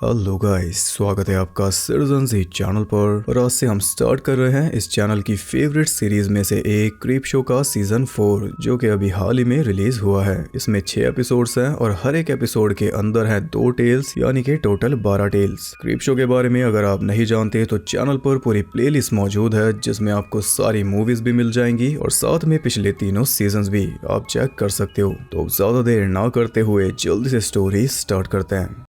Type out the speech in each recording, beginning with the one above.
Hello guys, स्वागत है आपका सिटीजन जी चैनल पर। और आज से हम स्टार्ट कर रहे हैं इस चैनल की फेवरेट सीरीज में से एक क्रीप शो का सीजन 4, जो कि अभी हाल ही में रिलीज हुआ है। इसमें 6 एपिसोड्स हैं और हर एक एपिसोड के अंदर है 2 टेल्स, यानी कि टोटल 12 टेल्स। क्रीप शो के बारे में अगर आप नहीं जानते तो चैनल पर पूरी प्लेलिस्ट मौजूद है, जिसमें आपको सारी मूवीज भी मिल जाएंगी और साथ में पिछले तीनों सीजन भी आप चेक कर सकते हो। तो ज्यादा देर ना करते हुए जल्दी से स्टोरी स्टार्ट करते हैं।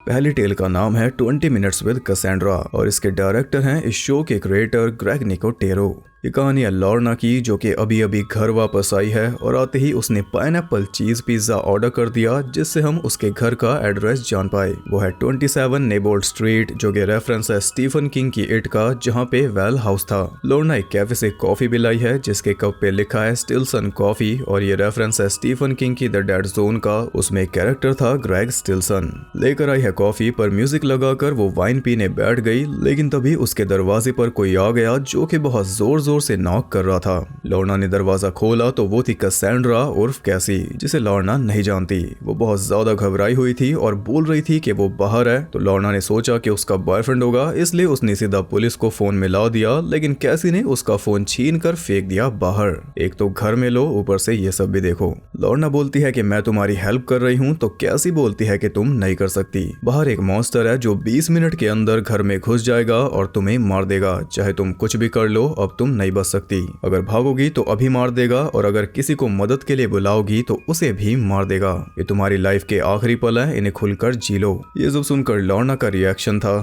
पहली टेल का नाम है 20 मिनट्स विद कैसेंड्रा और इसके डायरेक्टर हैं इस शो के क्रिएटर ग्रेग निकोटेरो। ये कहानी है लॉर्ना की, जो कि अभी अभी घर वापस आई है और आते ही उसने पाइनएप्पल चीज पिज्जा ऑर्डर कर दिया, जिससे हम उसके घर का एड्रेस जान पाए। वो है 27 नेबोल्ड स्ट्रीट, जो कि रेफरेंस है स्टीफन किंग की इट का, जहाँ पे वेल हाउस था। लॉर्ना एक कैफे से कॉफी भी लाई है, जिसके कप पे लिखा है स्टिल्सन कॉफी, और ये रेफरेंस है स्टीफन किंग की द डेड जोन का। उसमें कैरेक्टर था ग्रेग स्टिल्सन। लेकर आई है कॉफी, पर म्यूजिक लगाकर वो वाइन पीने बैठ गई, लेकिन तभी उसके दरवाजे पर कोई आ गया, जो कि बहुत जोर से नॉक कर रहा था। लॉर्ना ने दरवाजा खोला तो वो थी कैसेंड्रा उर्फ कैसी, जिसे लॉर्ना नहीं जानती। वो बहुत ज्यादा घबराई हुई थी और बोल रही थी कि वो बाहर है। तो लॉर्ना ने सोचा कि उसका बॉयफ्रेंड होगा, इसलिए उसने सीधा पुलिस को फोन मिला दिया, लेकिन कैसी ने उसका फोन छीन कर फेंक दिया बाहर। एक तो घर में लो, ऊपर से ये सब भी देखो। लॉर्ना बोलती है कि मैं तुम्हारी हेल्प कर रही हूँ, तो कैसी बोलती है कि तुम नहीं कर सकती। बाहर एक मॉन्स्टर है जो 20 मिनट के अंदर घर में घुस जाएगा और तुम्हें मार देगा। चाहे तुम कुछ भी कर लो, अब तुम नहीं बच सकती। अगर भागोगी तो अभी मार देगा, और अगर किसी को मदद के लिए बुलाओगी तो उसे भी मार देगा। ये तुम्हारी लाइफ के आखिरी पल है, इन्हें खुलकर जी लो। ये सब सुनकर लॉर्ना का रिएक्शन था,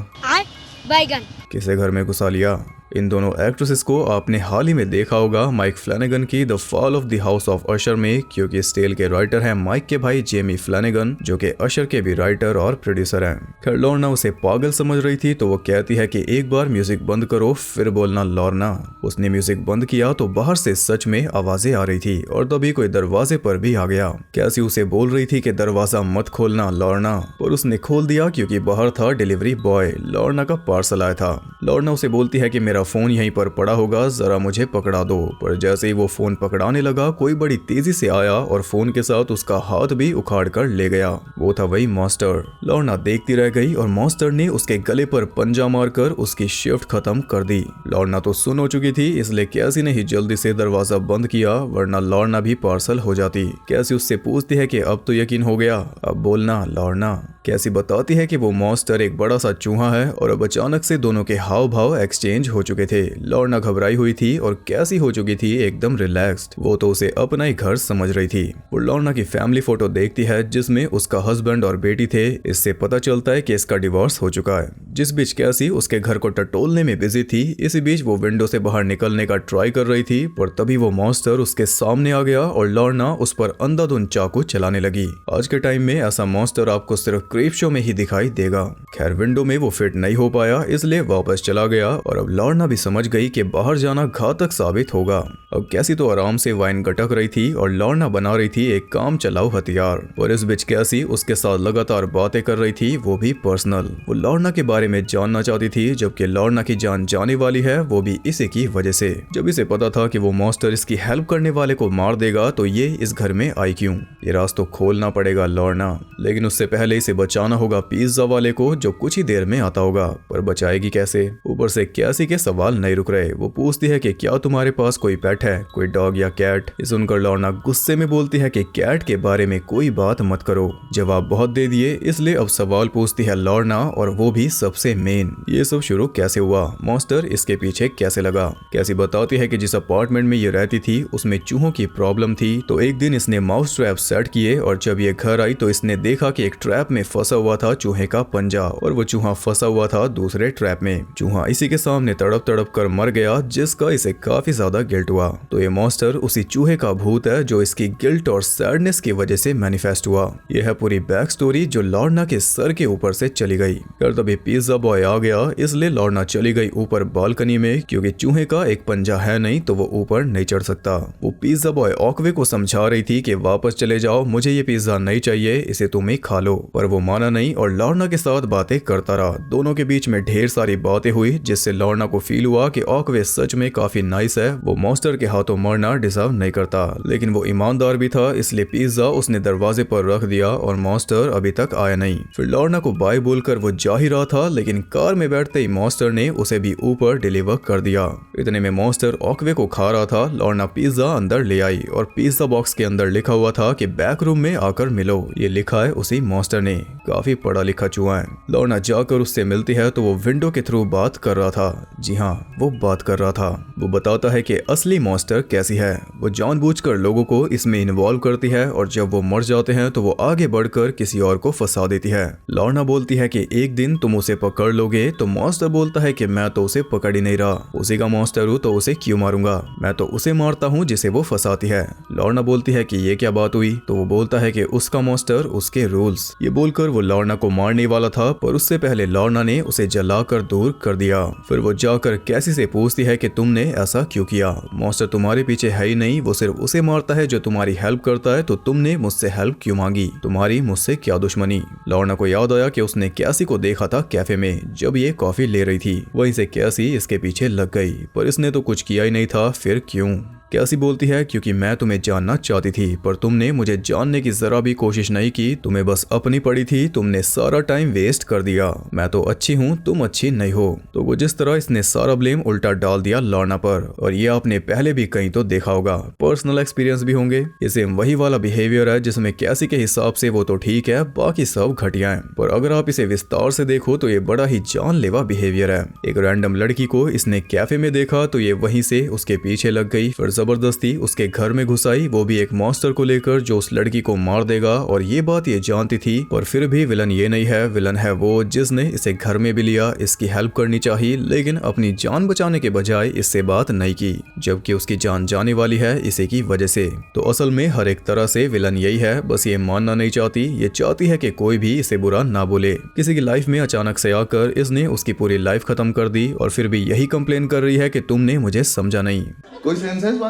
बैगन किसे घर में घुसा लिया। इन दोनों एक्ट्रेसेस को आपने हाल ही में देखा होगा माइक फ्लैनेगन की the fall of the house of Usher में, क्योंकि इस टेल के राइटर हैं माइक के भाई जेमी फ्लैनेगन, जो कि अशर के भी राइटर और प्रोड्यूसर हैं। खैर, लॉर्ना उसे पागल समझ रही थी, तो वो कहती है कि एक बार म्यूजिक बंद करो, फिर बोलना लॉर्ना। उसने म्यूजिक बंद किया तो बाहर से सच में आवाजें आ रही थी, और तभी कोई दरवाजे पर भी आ गया। कैसी उसे बोल रही थी कि दरवाजा मत खोलना लॉर्ना, पर उसने खोल दिया, क्योंकि बाहर था डिलीवरी बॉय। लॉर्ना का पार्सल आया था। लॉर्ना उसे बोलती है कि मेरा फोन यहीं पर पड़ा होगा, जरा मुझे पकड़ा दो। पर जैसे ही वो फोन पकड़ाने लगा, कोई बड़ी तेजी से आया और फोन के साथ उसका हाथ भी उखाड़ कर ले गया। वो था वही मॉन्स्टर। लॉर्ना देखती रह गई और मॉन्स्टर ने उसके गले पर पंजा मारकर उसकी शिफ्ट खत्म कर दी। लॉर्ना तो सुन हो चुकी थी, इसलिए कैसी ने ही जल्दी से दरवाजा बंद किया, वरना लॉर्ना भी पार्सल हो जाती। कैसी उससे पूछती है कि अब तो यकीन हो गया, अब बोलना लॉर्ना। कैसी बताती है कि वो मॉन्स्टर एक बड़ा सा चूहा है, और अब अचानक से दोनों के हाव भाव एक्सचेंज हो चुके थे। लॉर्ना घबराई हुई थी और कैसी हो चुकी थी एकदम रिलैक्स्ड। वो तो उसे अपना ही घर समझ रही थी। वो लॉर्ना की फैमिली फोटो देखती है, जिसमें उसका हस्बैंड और बेटी थे। इससे पता चलता है कि इसका डिवोर्स हो चुका है। जिस बीच कैसी उसके घर को टटोलने में बिजी थी, इसी बीच वो विंडो से बाहर निकलने का ट्राई कर रही थी, पर तभी वो मॉन्स्टर उसके सामने आ गया और लॉर्ना उस पर अंधाधुंध चाकू चलाने लगी। आज के टाइम में ऐसा मॉन्स्टर आपको सिर्फ क्रीप शो में ही दिखाई देगा। खैर, विंडो में वो फिट नहीं हो पाया, इसलिए वापस चला गया, और अब लॉर्ना भी समझ गई कि बाहर जाना घातक साबित होगा। अब कैसी तो आराम से वाइन गटक रही थी और लॉर्ना बना रही थी एक काम चलाऊ हथियार। और इस बीच कैसी उसके साथ लगातार बातें कर रही थी, वो भी पर्सनल। वो लॉर्ना के बारे में जानना चाहती थी, जबकि लॉर्ना की जान जाने वाली है, वो भी इसी की वजह से। जब इसे पता था कि वो मॉन्स्टर इसकी हेल्प करने वाले को मार देगा, तो ये इस घर में आई क्यों। ये राज तो खोलना पड़ेगा लॉर्ना, लेकिन उससे पहले इसे बचाना होगा पिज्जा वाले को, जो कुछ ही देर में आता होगा। पर बचाएगी कैसे। ऊपर से कैसी के सवाल नहीं रुक रहे। वो पूछती है कि क्या तुम्हारे पास कोई पेट है, कोई डॉग या कैट। ये सुनकर लॉर्ना गुस्से में बोलती है कि कैट के बारे में कोई बात मत करो। जवाब बहुत दे दिए, इसलिए अब सवाल पूछती है लॉर्ना, और वो भी सबसे मेन, ये सब शुरू कैसे हुआ, मॉन्स्टर इसके पीछे कैसे लगा। कैसी बताती है कि जिस अपार्टमेंट में ये रहती थी उसमें चूहों की प्रॉब्लम थी, तो एक दिन इसने माउस ट्रैप सेट किए, और जब ये घर आई तो इसने देखा कि एक ट्रैप में फंसा हुआ था चूहे का पंजा, और वो चूहा फंसा हुआ था दूसरे ट्रैप में। चूहा इसी के सामने तड़प तड़प कर मर गया, जिसका इसे काफी ज्यादा गिल्ट हुआ। तो ये मॉन्स्टर उसी चूहे का भूत है जो इसकी गिल्ट और सैडनेस की वजह से मैनिफेस्ट हुआ। यह है पूरी बैक स्टोरी जो लॉर्ना के सर के ऊपर से चली गई। फिर तभी पिज्जा बॉय आ गया, इसलिए लॉर्ना चली गई ऊपर बालकनी में, क्योंकि चूहे का एक पंजा है नहीं तो वो ऊपर नहीं चढ़ सकता। वो पिज्जा बॉय ऑकवे को समझा रही थी कि वापस चले जाओ, मुझे ये पिज्जा नहीं चाहिए, इसे तुम ही खा लो, पर वो माना नहीं और लॉर्ना के साथ बातें करता रहा। दोनों के बीच में ढेर सारी बातें हुई जिससे लॉर्ना को फील हुआ कि ऑकवे सच में काफी नाइस है, वो मॉन्स्टर के हाथों मरना डिजर्व नहीं करता, लेकिन वो ईमानदार भी था, इसलिए पिज्जा उसने दरवाजे पर रख दिया और मॉन्स्टर अभी तक आया नहीं। फिर लॉर्ना को बाय बोलकर वो जा ही रहा था, लेकिन कार में बैठते ही मॉन्स्टर ने उसे भी ऊपर डिलीवर कर दिया। इतने में मॉन्स्टर ऑकवे को खा रहा था। लॉर्ना पिज्जा अंदर ले आई और पिज्जा बॉक्स के अंदर लिखा हुआ था कि बैक रूम में आकर मिलो। ये लिखा है उसी मॉन्स्टर ने, काफी पढ़ा लिखा चूहा है। लॉर्ना जाकर उससे मिलती है तो वो विंडो के थ्रू बात कर रहा था। जी हाँ, वो बात कर रहा था। वो बताता है कि असली मॉन्स्टर कैसी है। वो जानबूझकर लोगों को इसमें इन्वॉल्व करती है और जब वो मर जाते हैं तो वो आगे बढ़कर किसी और को फंसा देती है। लॉर्ना बोलती है कि एक दिन तुम उसे पकड़ लोगे, तो मॉन्स्टर बोलता है कि मैं तो उसे पकड़ ही नहीं रहा, उसी का मॉन्स्टर हूँ तो उसे क्यों मारूंगा, मैं तो उसे मारता हूँ जिसे वो फंसाती है। लॉर्ना बोलती है कि ये क्या बात हुई, तो वो बोलता है कि उसका मॉन्स्टर, उसके रूल्स। ये बोलकर वो लॉर्ना को मारने वाला था, पर उससे पहले लॉर्ना ने उसे जलाकर दूर कर दिया। फिर वो जाकर कैसी से पूछती है कि तुमने ऐसा क्यों किया, मॉन्स्टर तुम्हारे पीछे है ही नहीं, वो सिर्फ उसे मारता है जो तुम्हारी हेल्प करता है, तो तुमने मुझसे हेल्प क्यों मांगी, तुम्हारी मुझसे क्या दुश्मनी। लॉर्ना को याद आया कि उसने कैसी को देखा था कैफे में जब ये कॉफी ले रही थी, वहीं से कैसी इसके पीछे लग गई, पर इसने तो कुछ किया ही नहीं था। फिर क्यों? कैसी बोलती है क्योंकि मैं तुम्हें जानना चाहती थी, पर तुमने मुझे जानने की जरा भी कोशिश नहीं की, तुम्हें बस अपनी पड़ी थी, तुमने सारा टाइम वेस्ट कर दिया, मैं तो अच्छी हूँ, तुम अच्छी नहीं हो। तो वो जिस तरह इसने सारा ब्लेम उल्टा डाल दिया लॉर्ना पर, और ये आपने पहले भी कहीं तो देखा होगा, पर्सनल एक्सपीरियंस भी होंगे। इसे वही वाला बिहेवियर है जिसमें कैसी के हिसाब से वो तो ठीक है, बाकी सब घटिया है, पर अगर आप इसे विस्तार से देखो तो ये बड़ा ही जानलेवा बिहेवियर है। एक रैंडम लड़की को इसने कैफे में देखा तो ये वहीं से उसके पीछे लग गई, फिर जबरदस्ती उसके घर में घुस आई, वो भी एक मॉन्स्टर को लेकर जो उस लड़की को मार देगा। और ये बात ये जानती थी, पर फिर भी विलन ये नहीं है, विलन है वो जिसने इसे घर में भी लिया। इसकी हेल्प करनी चाहिए, लेकिन अपनी जान बचाने के बजाय इससे बात नहीं की, जबकि उसकी जान जाने वाली है इसी की वजह से। तो असल में हर एक तरह से विलन यही है, बस ये मानना नहीं चाहती। ये चाहती है कि कोई भी इसे बुरा ना बोले। किसी की लाइफ में अचानक से आकर इसने उसकी पूरी लाइफ खत्म कर दी, और फिर भी यही कंप्लेन कर रही है कि तुमने मुझे समझा नहीं। कोई सेंस है इस बात की?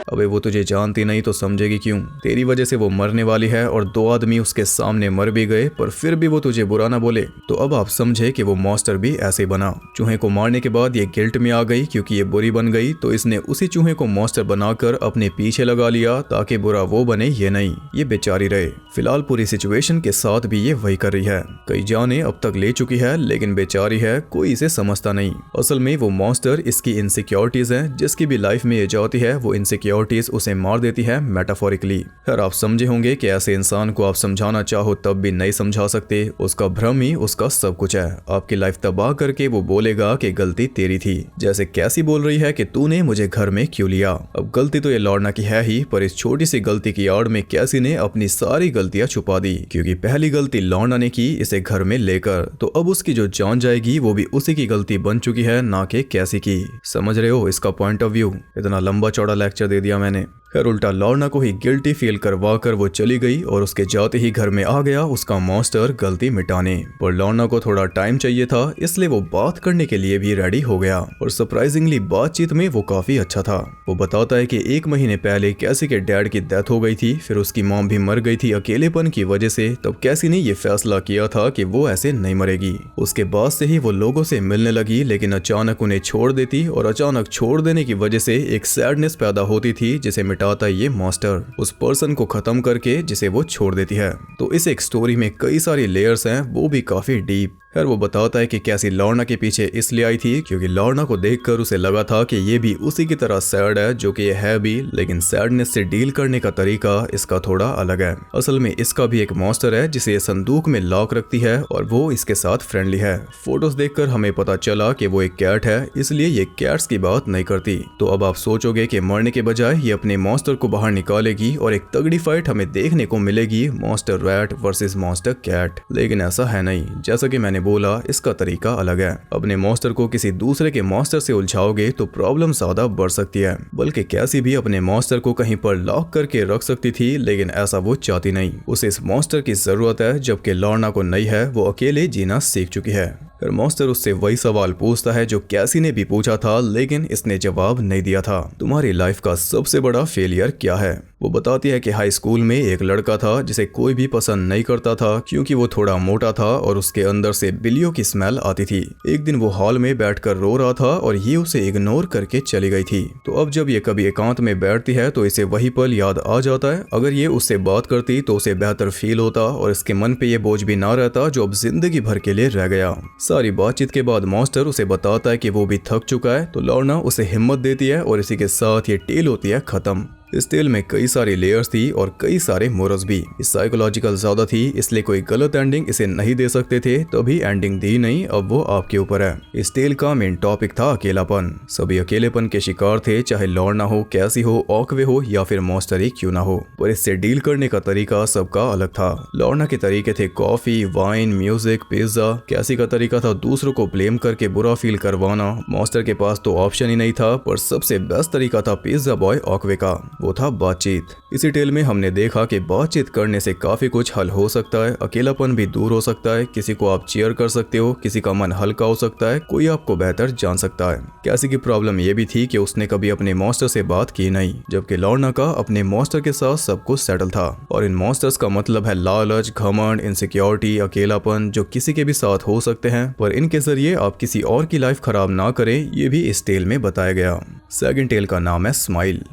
अबे वो तुझे जानती नहीं तो समझेगी क्यों? तेरी वजह से वो मरने वाली है और 2 आदमी उसके सामने मर भी गए, पर फिर भी वो तुझे बुरा ना बोले। तो अब आप समझे कि वो मॉन्स्टर भी ऐसे बना। चूहे को मारने के बाद ये गिल्ट में आ गई क्योंकि ये बुरी बन गई, तो इसने उसी चूहे को मॉन्स्टर बनाकर अपने पीछे लगा लिया ताकि बुरा वो बने, ये नहीं, ये बेचारी रहे। फिलहाल पूरी सिचुएशन के साथ भी ये वही कर रही है। कई जाने अब तक ले चुकी है, लेकिन बेचारी है, कोई इसे समझता नहीं। असल में वो मॉन्स्टर इसकी इनसिक्योरिटीज है, जिसकी भी लाइफ में ये जाती है वो इनसिक्योरिटीज उसे मार देती है मेटाफोरिकली। खैर आप समझे होंगे कि ऐसे इंसान को आप समझाना चाहो तब भी नहीं समझा सकते, उसका भ्रम ही उसका सब कुछ है। आपकी लाइफ तबाह करके वो बोलेगा कि गलती तेरी थी, जैसे कैसी बोल रही है कि तूने मुझे घर में क्यों लिया। अब गलती तो ये लॉर्ना की है ही, पर इस छोटी सी गलती की आड़ में कैसी ने अपनी सारी गलतियां छुपा दी, क्योंकि पहली गलती लॉर्ना ने की इसे घर में लेकर, तो अब उसकी जो जान जाएगी वो भी उसी की गलती बन चुकी है, ना कि कैसी की। समझ रहे हो इसका पॉइंट ऑफ व्यू? इतना लंबा चौड़ा लेक्चर दे दिया मैंने। खैर उल्टा लॉर्ना को ही गिल्टी फील करवा कर वो चली गई, और उसके जाते ही घर में आ गया उसका मॉन्स्टर गलती मिटाने। पर लॉर्ना को थोड़ा टाइम चाहिए था, इसलिए वो बात करने के लिए भी रेडी हो गया, और सरप्राइजिंगली बातचीत में वो काफी अच्छा था। वो बताता है कि 1 महीने पहले कैसी के डैड की डेथ हो गई थी, फिर उसकी मॉम भी मर गई थी अकेलेपन की वजह से। तब कैसी ने ये फैसला किया था कि वो ऐसे नहीं मरेगी। उसके बाद से ही वो लोगों से मिलने लगी, लेकिन अचानक उन्हें छोड़ देती, और अचानक छोड़ देने की वजह से एक सैडनेस पैदा होती थी जिसे मिटाता ये मॉन्स्टर उस पर्सन को खत्म करके जिसे वो छोड़ देती है। तो इस एक स्टोरी में कई सारी लेयर्स हैं, वो भी काफी डीप। खैर वो बताता है कि कैसी लॉर्ना के पीछे इसलिए आई थी क्योंकि लॉर्ना को देखकर उसे लगा था कि ये भी उसी की तरह सैड है, जो कि ये है भी, लेकिन सैडनेस से डील करने का तरीका इसका थोड़ा अलग है। असल में इसका भी एक मॉन्स्टर है जिसे ये संदूक में लॉक रखती है, और वो इसके साथ फ्रेंडली है। फोटोज देखकर हमें पता चला कि वो एक कैट है, इसलिए ये कैट्स की बात नहीं करती। तो अब आप सोचोगे कि मरने के बजाय ये अपने मॉन्स्टर को बाहर निकालेगी और एक तगड़ी फाइट हमें देखने को मिलेगी, monster rat versus monster cat. लेकिन ऐसा है नहीं। जैसा कि मैंने बोला इसका तरीका अलग है। अपने मॉन्स्टर को किसी दूसरे के मॉन्स्टर से उलझाओगे तो प्रॉब्लम ज्यादा बढ़ सकती है। बल्कि कैसी भी अपने मॉन्स्टर को कहीं पर लॉक करके रख सकती थी, लेकिन ऐसा वो चाहती नहीं। उसे इस मॉन्स्टर की जरूरत है, जबकि लॉर्ना को नहीं है। वो अकेले जीना सीख चुकी है। फिर मॉन्स्टर उससे वही सवाल पूछता है जो कैसी ने भी पूछा था, लेकिन इसने जवाब नहीं दिया था। तुम्हारी लाइफ का सबसे बड़ा फेलियर क्या है? वो बताती है कि हाई स्कूल में एक लड़का था जिसे कोई भी पसंद नहीं करता था, क्योंकि वो थोड़ा मोटा था और उसके अंदर से बिल्लियों की स्मेल आती थी। एक दिन वो हॉल में बैठकर रो रहा था और ये उसे इग्नोर करके चली गई थी। तो अब जब ये कभी एकांत में बैठती है तो इसे वही पल याद आ जाता है। अगर ये उससे बात करती तो उसे बेहतर फील होता और इसके मन पे ये बोझ भी ना रहता जो अब जिंदगी भर के लिए रह गया। सारी बातचीत के बाद मॉन्स्टर उसे बताता है कि वो भी थक चुका है। तो लॉर्ना उसे हिम्मत देती है और इसी के साथ ये टेल होती है खत्म। इस टेल में कई सारी लेयर्स थी और कई सारे मोरल्स भी। इस साइकोलॉजिकल ज्यादा थी, इसलिए कोई गलत एंडिंग इसे नहीं दे सकते थे, तभी एंडिंग दी नहीं। अब वो आपके ऊपर है। इस टेल का मेन टॉपिक था अकेलापन। सभी अकेलेपन के शिकार थे, चाहे लॉर्ना हो, कैसी हो, ऑकवे हो या फिर मॉन्स्टर ही क्यों ना हो। पर इससे डील करने का तरीका सबका अलग था। लॉर्ना के तरीके थे कॉफी, वाइन, म्यूजिक, पिज्जा। कैसी का तरीका था दूसरों को ब्लेम करके बुरा फील करवाना। मॉन्स्टर के पास तो ऑप्शन ही नहीं था, पर सबसे बेस्ट तरीका था पिज्जा बॉय ऑकवे का, वो था बातचीत। इसी टेल में हमने देखा कि बातचीत करने से काफी कुछ हल हो सकता है। अकेलापन भी दूर हो सकता है। किसी को आप चीयर कर सकते हो, किसी का मन हल्का हो सकता है, कोई आपको बेहतर जान सकता है। कैसी की प्रॉब्लम ये भी थी कि उसने कभी अपने मॉन्स्टर से बात की नहीं, जबकि लॉर्ना का अपने मॉन्स्टर के साथ सब कुछ सेटल था। और इन मॉन्स्टर्स का मतलब है लालच, घमंड, इनसिक्योरिटी, अकेलापन, जो किसी के भी साथ हो सकते हैं, पर इनके जरिए आप किसी और की लाइफ खराब ना करें, ये भी इस टेल में बताया गया। सेकंड टेल का नाम है स्माइल।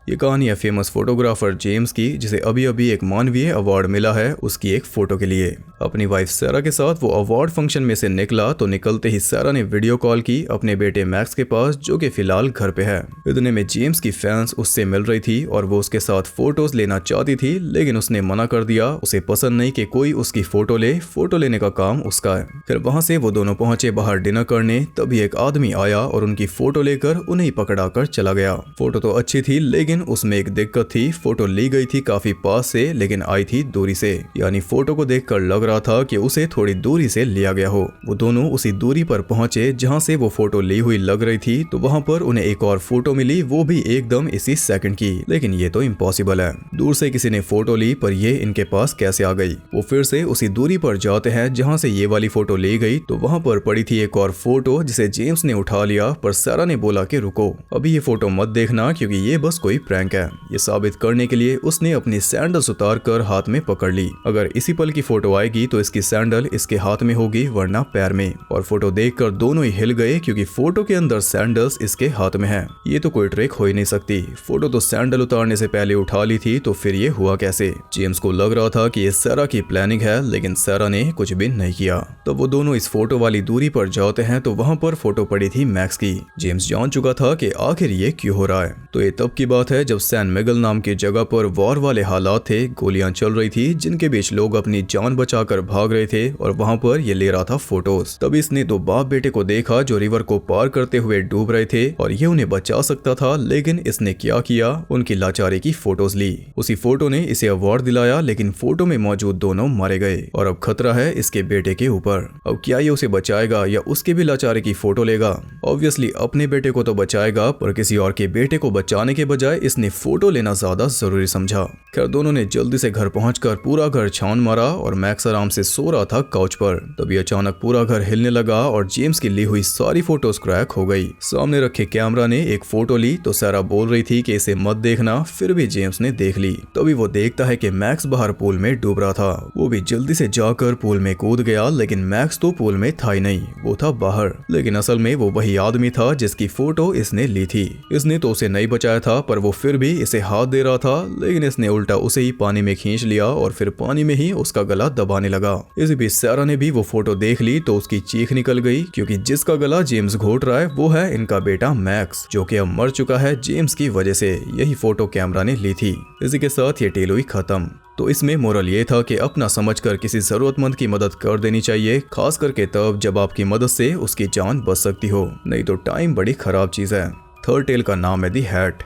ये कहानी है फेमस फोटोग्राफर जेम्स की, जिसे अभी अभी एक मानवीय अवार्ड मिला है उसकी एक फोटो के लिए। अपनी वाइफ सैरा के साथ वो अवार्ड फंक्शन में से निकला तो निकलते ही सैरा ने वीडियो कॉल की अपने बेटे मैक्स के पास, जो कि फिलहाल घर पे है। इतने में जेम्स की फैंस उससे मिल रही थी और वो उसके साथ फोटोज लेना चाहती थी, लेकिन उसने मना कर दिया। उसे पसंद नहीं कि कोई उसकी फोटो ले, फोटो लेने का काम उसका है। फिर वहां से वो दोनों पहुंचे बाहर डिनर करने, तभी एक आदमी आया और उनकी फोटो लेकर उन्हें पकड़ा कर चला गया। फोटो तो अच्छी थी, लेकिन उसमें एक दिक्कत थी। फोटो ली गई थी काफी पास से, लेकिन आई थी दूरी से। यानी फोटो को देखकर लग रहा था कि उसे थोड़ी दूरी से लिया गया हो। वो दोनों उसी दूरी पर पहुंचे जहां से वो फोटो ली हुई लग रही थी। तो वहां पर उन्हें एक और फोटो मिली, वो भी एकदम इसी सेकंड की। लेकिन ये तो इम्पॉसिबल है, दूर से किसी ने फोटो ली, पर ये इनके पास कैसे आ गई? वो फिर से उसी दूरी पर जाते हैं जहां से ये वाली फोटो ली गई। तो वहां पर पड़ी थी एक और फोटो, जिसे जेम्स ने उठा लिया, पर सैरा ने बोला कि रुको, अभी ये फोटो मत देखना, क्योंकि ये बस कोई प्रैंक है। ये साबित करने के लिए उसने अपनी सैंडल्स उतार कर हाथ में पकड़ ली। अगर इसी पल की फोटो आएगी तो इसकी सैंडल इसके हाथ में होगी, वरना पैर में। और फोटो देखकर दोनों ही हिल गए, क्योंकि फोटो के अंदर सैंडल्स इसके हाथ में है। ये तो कोई ट्रिक हो ही नहीं सकती। फोटो तो सैंडल उतारने से पहले उठा ली थी, तो फिर ये हुआ कैसे? जेम्स को लग रहा था कि ये सैरा की प्लानिंग है, लेकिन सैरा ने कुछ भी नहीं किया। तो वो दोनों इस फोटो वाली दूरी पर जाते हैं तो वहां पर फोटो पड़ी थी मैक्स की। जेम्स जान चुका था कि आखिर ये क्यों हो रहा है। तो ये तब की बात है जब सैन मिगल नाम की जगह पर वॉर वाले हालात थे। गोलियां चल रही थी, जिनके बीच लोग अपनी जान बचाकर भाग रहे थे, और वहां पर ये ले रहा था फोटोज। तब इसने दो बाप बेटे को देखा जो रिवर को पार करते हुए डूब रहे थे, और ये उन्हें बचा सकता था, लेकिन इसने क्या किया? उनकी लाचारी की फोटोज ली। उसी फोटो ने इसे अवार्ड दिलाया, लेकिन फोटो में मौजूद दोनों मारे गए, और अब खतरा है इसके बेटे के ऊपर। अब क्या ये उसे बचाएगा या उसके भी लाचारी की फोटो लेगा? ऑब्वियसली अपने बेटे को तो बचाएगा, पर किसी और के बेटे को बचाने के बजाय इसने फोटो लेना ज्यादा जरूरी समझा। खैर दोनों ने जल्दी से घर पहुंचकर पूरा घर छान मारा, और मैक्स आराम से सो रहा था काउच पर। तभी अचानक पूरा घर हिलने लगा और जेम्स की ली हुई सारी फोटोज क्रैक हो गई। सामने रखे कैमरा ने एक फोटो ली तो सैरा बोल रही थी कि इसे मत देखना, फिर भी जेम्स ने देख ली। तभी वो देखता है कि मैक्स बाहर पूल में डूब रहा था। वो भी जल्दी से जाकर पूल में कूद गया, लेकिन मैक्स तो पूल में था ही नहीं, वो था बाहर। लेकिन असल में वो वही आदमी था जिसकी फोटो इसने ली थी। इसने तो उसे नहीं बचाया था, पर वो फिर भी इसे हाथ दे रहा था, लेकिन इसने उल्टा उसे ही पानी में खींच लिया और फिर पानी में ही उसका गला दबाने लगा। इसी बीच सैरा ने भी वो फोटो देख ली तो उसकी चीख निकल गई, क्योंकि जिसका गला जेम्स घोट रहा है वो है इनका बेटा मैक्स, जो कि अब मर चुका है जेम्स की वजह से। यही फोटो कैमरा ने ली थी। इसी के साथ ये टेल हुई खत्म। तो इसमें मोरल ये था कि अपना समझकर किसी जरूरतमंद की मदद कर देनी चाहिए, खास करके तब जब आपकी मदद से उसकी जान बच सकती हो, नहीं तो टाइम बड़ी खराब चीज है। थर्ड टेल का नाम है दी हैट।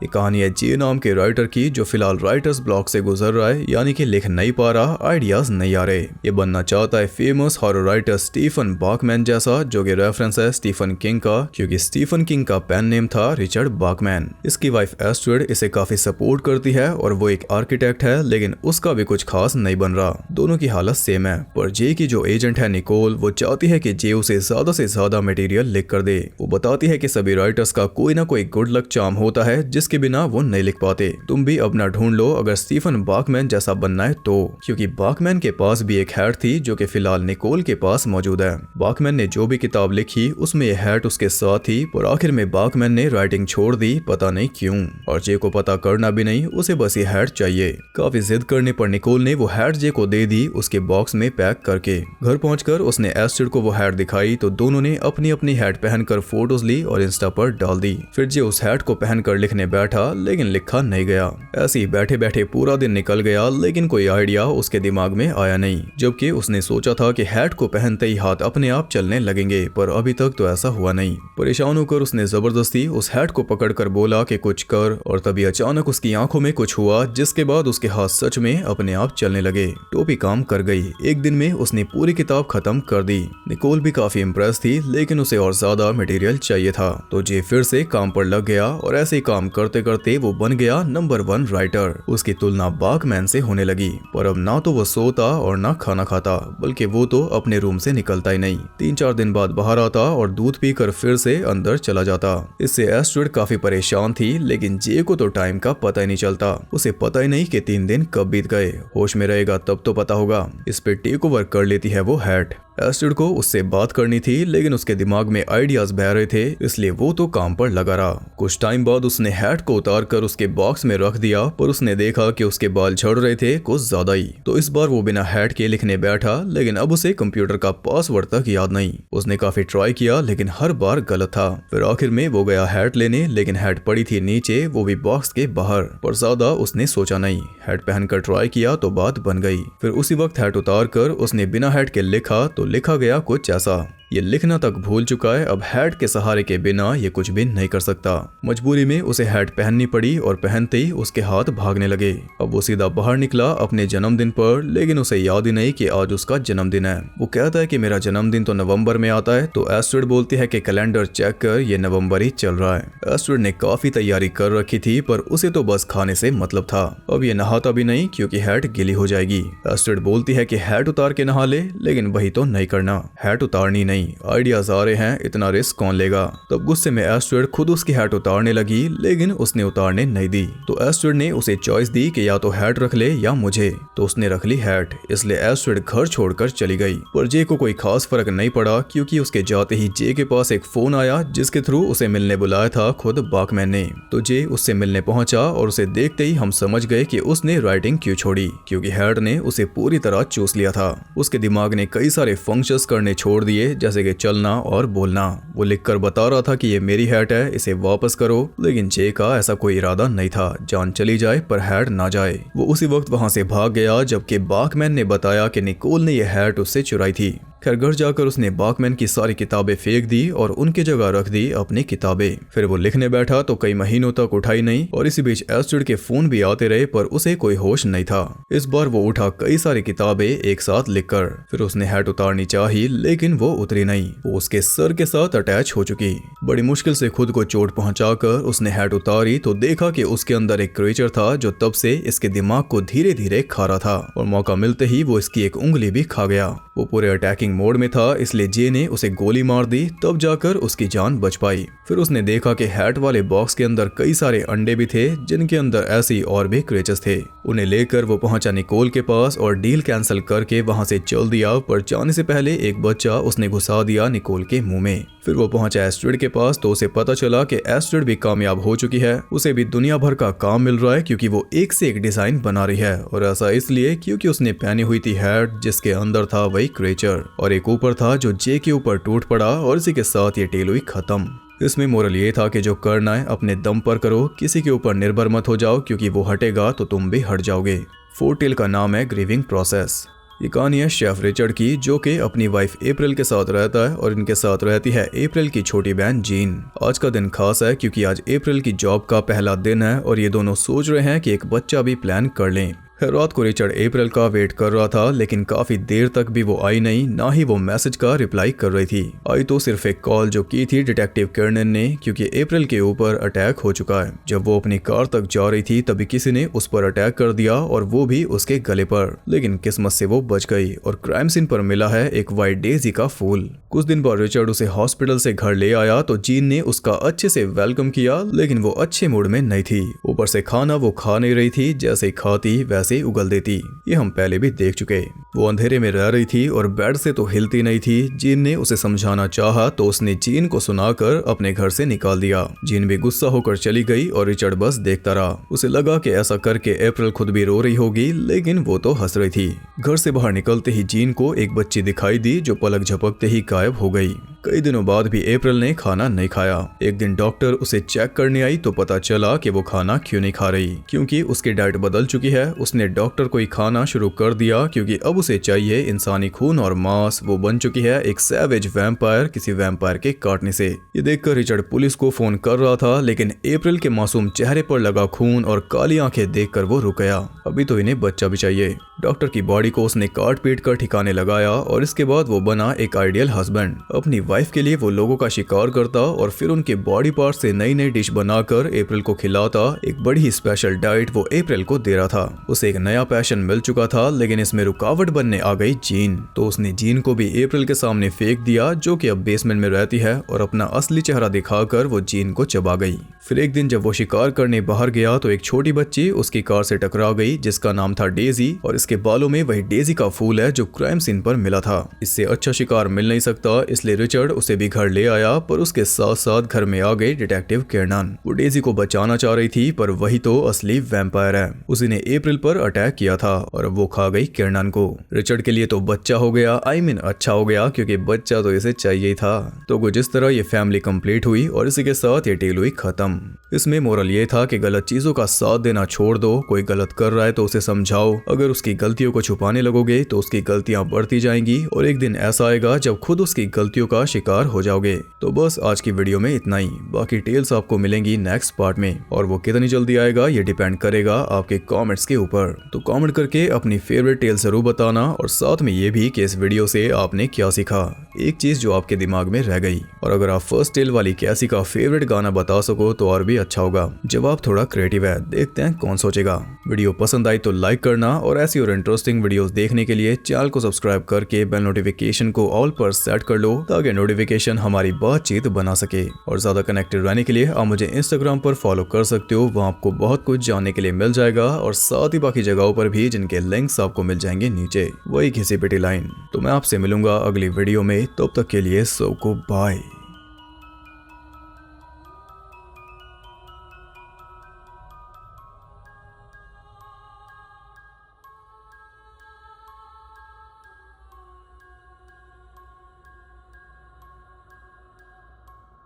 ये कहानी है जे नाम के राइटर की, जो फिलहाल राइटर्स ब्लॉक से गुजर रहा है, यानी कि लिख नहीं पा रहा, आइडियाज नहीं आ रहे। ये बनना चाहता है फेमस हॉरर राइटर स्टीफन बाकमैन जैसा, जो कि रेफरेंस है स्टीफन किंग का, क्योंकि स्टीफन किंग का पेन नेम था रिचर्ड बाकमैन। इसकी वाइफ एस्ट्रिड इसे काफी सपोर्ट करती है और वो एक आर्किटेक्ट है, लेकिन उसका भी कुछ खास नहीं बन रहा। दोनों की हालत सेम है, पर जे की जो एजेंट है निकोल, वो चाहती है कि जे उसे ज्यादा से ज्यादा मटेरियल लिख कर दे। वो बताती है कि सभी राइटर्स का कोई ना कोई गुड लक चार्म होता है जिसके बिना वो नहीं लिख पाते। तुम भी अपना ढूंढ लो अगर स्टीफन बाकमैन जैसा बनना है तो, क्योंकि बाकमैन के पास भी एक हैट थी जो कि फिलहाल निकोल के पास मौजूद है। बाकमैन ने जो भी किताब लिखी उसमें यह हैट उसके साथ थी, पर आखिर में बाकमैन ने राइटिंग छोड़ दी, पता नहीं क्यों। और जे को पता करना भी नहीं, उसे बस ये हैट चाहिए। काफी जिद करने पर निकोल ने वो हैट जे को दे दी, उसके बॉक्स में पैक करके। घर पहुंचकर उसने एस्ट्रिड को वो हैट दिखाई तो दोनों ने अपनी अपनी हैट पहनकर फोटोज ली और इंस्टा पर डाल दी। फिर जे उस हैट को पहनकर लिखने बैठा, लेकिन लिखा नहीं गया। ऐसे ही बैठे बैठे पूरा दिन निकल गया, लेकिन कोई आइडिया उसके दिमाग में आया नहीं। जबकि उसने सोचा था कि हैट को पहनते ही हाथ अपने आप चलने लगेंगे, पर अभी तक तो ऐसा हुआ नहीं। परेशान होकर उसने जबरदस्ती उस हैट को पकड़कर बोला कि कुछ कर, और तभी अचानक उसकी आंखों में कुछ हुआ, जिसके बाद उसके हाथ सच में अपने आप चलने लगे। टोपी काम कर गई। एक दिन में उसने पूरी किताब खत्म कर दी। निकोल भी काफी इम्प्रेस थी, लेकिन उसे और ज्यादा मटेरियल चाहिए था, तो जे फिर से काम पर लग गया और ऐसे ही काम करते करते वो बन गया नंबर 1 राइटर। उसकी तुलना बाकमैन से होने लगी, पर अब ना तो वो सोता और ना खाना खाता, बल्कि वो तो अपने रूम से निकलता ही नहीं। 3-4 दिन बाद बाहर आता और दूध पीकर फिर से अंदर चला जाता। इससे एस्ट्रिड काफी परेशान थी, लेकिन जे को तो टाइम का पता ही नहीं चलता। उसे पता ही नहीं कि 3 दिन कब बीत गए। होश में रहेगा तब तो पता होगा। इस पे टेक ओवर कर लेती है वो हैट। एस्ट्रिड को उससे बात करनी थी, लेकिन उसके दिमाग में आइडियाज बह रहे थे, इसलिए वो तो काम पर लगा रहा। कुछ टाइम बाद उसने हैट को उतार कर उसके बॉक्स में रख दिया, पर उसने देखा कि उसके बाल झड़ रहे थे कुछ ज्यादा ही। तो इस बार वो बिना हैट के लिखने बैठा, लेकिन अब उसे कंप्यूटर का पासवर्ड तक याद नहीं। उसने काफी ट्राई किया, लेकिन हर बार गलत था। फिर आखिर में वो गया हैट लेने, लेकिन हैट पड़ी थी नीचे, वो भी बॉक्स के बाहर। पर ज्यादा उसने सोचा नहीं, हैट पहनकर ट्राई किया तो बात बन गई। फिर उसी वक्त हैट उतार कर उसने बिना हैट के लिखा तो लिखा गया कुछ ऐसा। ये लिखना तक भूल चुका है, अब हैट के सहारे के बिना ये कुछ भी नहीं कर सकता। मजबूरी में उसे हैट पहननी पड़ी और पहनते ही उसके हाथ भागने लगे। अब वो सीधा बाहर निकला अपने जन्मदिन पर, लेकिन उसे याद ही नहीं कि आज उसका जन्मदिन है। वो कहता है कि मेरा जन्मदिन तो नवंबर में आता है, तो एस्ट्रिड बोलती है कि कैलेंडर चेक कर, ये नवंबर ही चल रहा है। एस्ट्रिड ने काफी तैयारी कर रखी थी, पर उसे तो बस खाने से मतलब था। अब ये नहाता भी नहीं, क्योंकि हैट गीली हो जाएगी। एस्ट्रिड बोलती है कि हैट उतार के नहा ले, लेकिन वही तो नहीं करना, हैट उतारनी नहीं। आइडियाज आ रहे हैं, इतना रिस्क कौन लेगा। तब गुस्से में एस्ट्रिड खुद उसकी हैट उतारने लगी, लेकिन उसने उतारने नहीं दी। तो एस्ट्रिड ने उसे चॉइस दी कि या तो हैट रख ले या मुझे, तो उसने रख ली हैट। इसलिए एस्ट्रिड घर छोड़कर चली गई। पर जे को कोई खास फर्क नहीं पड़ा, क्योंकि उसके जाते ही जे के पास एक फोन आया, जिसके थ्रू उसे मिलने बुलाया था खुद बाकमैन ने। तो जे उससे मिलने पहुंचा और उसे देखते ही हम समझ गए कि उसने राइटिंग क्यों छोड़ी, क्योंकि हैट ने उसे पूरी तरह चूस लिया था। उसके दिमाग ने कई सारे फंक्शंस करने छोड़ दिए, जैसे कि चलना और बोलना। वो लिखकर बता रहा था कि ये मेरी हैट है, इसे वापस करो, लेकिन जे का ऐसा कोई इरादा नहीं था। जान चली जाए पर हैट ना जाए। वो उसी वक्त वहां से भाग गया, जबकि बाकमैन ने बताया कि निकोल ने यह हैट उससे चुराई थी। खैर घर जाकर उसने बाकमैन की सारी किताबें फेंक दी और उनकी जगह रख दी अपनी किताबें। फिर वो लिखने बैठा तो कई महीनों तक उठाई नहीं, और इसी बीच एस्ट्रिड के फोन भी आते रहे, पर उसे कोई होश नहीं था। इस बार वो उठा कई सारी किताबें एक साथ लिखकर। फिर उसने हैट उतारनी चाही, लेकिन वो उतरी नहीं, वो उसके सर के साथ अटैच हो चुकी। बड़ी मुश्किल से खुद को चोट पहुंचाकर उसने हैट उतारी तो देखा कि उसके अंदर एक क्रिएचर था, जो तब से इसके दिमाग को धीरे धीरे खा रहा था, और मौका मिलते ही वो इसकी एक उंगली भी खा गया। वो पूरे अटैकिंग मोड में था, इसलिए जे ने उसे गोली मार दी, तब जाकर उसकी जान बच पाई। फिर उसने देखा कि हैट वाले बॉक्स के अंदर कई सारे अंडे भी थे, जिनके अंदर ऐसे और भी क्रिएचर्स थे। उन्हें लेकर वो पहुंचा निकोल के पास और डील कैंसिल करके वहां से चल दिया, पर जाने से पहले एक बच्चा उसने घुसा दिया निकोल के मुंह में। फिर वो पहुंचा एस्ट्रिड के पास, तो उसे पता चला कि एस्ट्रिड भी कामयाब हो चुकी है। उसे भी दुनिया भर का काम मिल रहा है, क्योंकि वो एक से एक डिजाइन बना रही है, और ऐसा इसलिए क्योंकि उसने पहनी हुई थी हैट जिसके अंदर था वही क्रिएचर, और एक ऊपर था जो जे के ऊपर टूट पड़ा, और इसी के साथ ये टेल हुई खत्म। इसमें मोरल ये था कि जो करना है अपने दम पर करो, किसी के ऊपर निर्भर मत हो जाओ, क्योंकि वो हटेगा तो तुम भी हट जाओगे। 4 टेल का नाम है ग्रीविंग प्रोसेस। ये कहानी है शेफ रिचर्ड की, जो कि अपनी वाइफ अप्रैल के साथ रहता है और इनके साथ रहती है अप्रैल की छोटी बहन जीन। आज का दिन खास है क्योंकि आज अप्रैल की जॉब का पहला दिन है और ये दोनों सोच रहे हैं कि एक बच्चा भी प्लान कर लें। रात को रिचर्ड अप्रैल का वेट कर रहा था, लेकिन काफी देर तक भी वो आई नहीं, ना ही वो मैसेज का रिप्लाई कर रही थी। आई तो सिर्फ एक कॉल जो की थी डिटेक्टिव कर्नन ने, क्योंकि अप्रैल के ऊपर अटैक हो चुका है। जब वो अपनी कार तक जा रही थी तभी किसी ने उस पर अटैक कर दिया और वो भी उसके गले पर, लेकिन किस्मत से वो बच गई और क्राइम सीन पर मिला है एक वाइट डेजी का फूल। कुछ दिन बाद रिचर्ड उसे हॉस्पिटल से घर ले आया तो जीन ने उसका अच्छे से वेलकम किया, लेकिन वो अच्छे मूड में नहीं थी। ऊपर से खाना वो खा नहीं रही थी, जैसे ही खाती वैसे उगल देती। ये हम पहले भी देख चुके। वो अंधेरे में रह रही थी और बेड से तो हिलती नहीं थी। जीन ने उसे समझाना चाहा तो उसने जीन को सुनाकर अपने घर से निकाल दिया। जीन भी गुस्सा होकर चली गई और रिचर्ड बस देखता रहा। उसे लगा कि ऐसा करके अप्रैल खुद भी रो रही होगी, लेकिन वो तो हंस रही थी। घर से बाहर निकलते ही जीन को एक बच्ची दिखाई दी जो पलक झपकते ही गायब हो गई। कई दिनों बाद भी अप्रैल ने खाना नहीं खाया। एक दिन डॉक्टर उसे चेक करने आई तो पता चला कि वो खाना क्यों नहीं खा रही, क्योंकि उसकी डाइट बदल चुकी है। उसने डॉक्टर को ही खाना शुरू कर दिया क्योंकि अब उसे चाहिए इंसानी खून और मांस। वो बन चुकी है एक सैवेज वैम्पायर, किसी वैम्पायर के काटने से। ये देखकर रिचर्ड पुलिस को फोन कर रहा था, लेकिन अप्रैल के मासूम चेहरे पर लगा खून और काली आंखें देखकर वो रुक गया। अभी तो इन्हें बच्चा भी चाहिए। डॉक्टर की बॉडी को उसने काट पीट कर ठिकाने लगाया और इसके बाद वो बना एक आइडियल हस्बैंड। अपनी वाइफ के लिए वो लोगों का शिकार करता और फिर उनके बॉडी पार्ट से नई नई डिश बनाकर अप्रैल को खिलाता। एक बड़ी ही स्पेशल डाइट वो अप्रैल को दे रहा था। उसे एक नया पैशन मिल चुका था, लेकिन इसमें रुकावट बनने आ गई जीन। तो उसने जीन को भी अप्रैल के सामने फेंक दिया, जो कि अब बेसमेंट में रहती है, और अपना असली चेहरा दिखाकर वो जीन को चबा गई। फिर एक दिन जब वो शिकार करने बाहर गया तो एक छोटी बच्ची उसकी कार से टकरा गई जिसका नाम था डेजी, और इसके बालों में वही डेजी का फूल है जो क्राइम सीन पर मिला था। इससे अच्छा शिकार मिल नहीं सकता, इसलिए रिचर्ड उसे भी घर ले आया, पर उसके साथ साथ घर में आ गई डिटेक्टिव कर्नन। वो डेजी को बचाना चाह रही थी, पर वही तो असली वैम्पायर है। उसी ने अप्रैल पर अटैक किया था और वो खा गई कर्नन को। रिचर्ड के लिए तो बच्चा हो गया, अच्छा हो गया, क्योंकि बच्चा तो इसे चाहिए था। तो कुछ इस तरह ये फैमिली कंप्लीट हुई और इसी के साथ ये टेल हुई खत्म। इसमें मोरल ये था कि गलत चीजों का साथ देना छोड़ दो। कोई गलत कर रहा है तो उसे समझाओ। अगर उसकी गलतियों को छुपाने लगोगे तो उसकी गलतियां बढ़ती जाएंगी और एक दिन ऐसा आएगा जब खुद उसकी गलतियों का शिकार हो जाओगे। तो बस आज की वीडियो में इतना ही। बाकी टेल्स आपको मिलेंगी नेक्स्ट पार्ट में, और वो कितनी जल्दी आएगा ये डिपेंड करेगा आपके कमेंट्स के ऊपर। तो कमेंट करके अपनी फेवरेट टेल जरूर बताना, और साथ में ये भी कि इस वीडियो से आपने क्या सीखा, एक चीज जो आपके दिमाग में रह गई। और अगर आप फर्स्ट टेल वाली कैसी का फेवरेट गाना बता सको तो और भी अच्छा होगा। जवाब थोड़ा क्रिएटिव है, देखते हैं कौन सोचेगा। वीडियो पसंद आई तो लाइक करना, और ऐसी और इंटरेस्टिंग वीडियोस देखने के लिए चैनल को सब्सक्राइब करके बेल नोटिफिकेशन को ऑल पर सेट कर लो, ताकि नोटिफिकेशन हमारी बातचीत बना सके। और ज्यादा कनेक्टेड रहने के लिए आप मुझे इंस्टाग्राम पर फॉलो कर सकते हो, वहाँ आपको बहुत कुछ जानने के लिए मिल जाएगा, और साथ ही बाकी जगहों पर भी जिनके लिंक्स आपको मिल जाएंगे नीचे, वही घिसी पिटी लाइन। तो मैं आपसे मिलूंगा अगली वीडियो में, तब तक के लिए सबको बाय।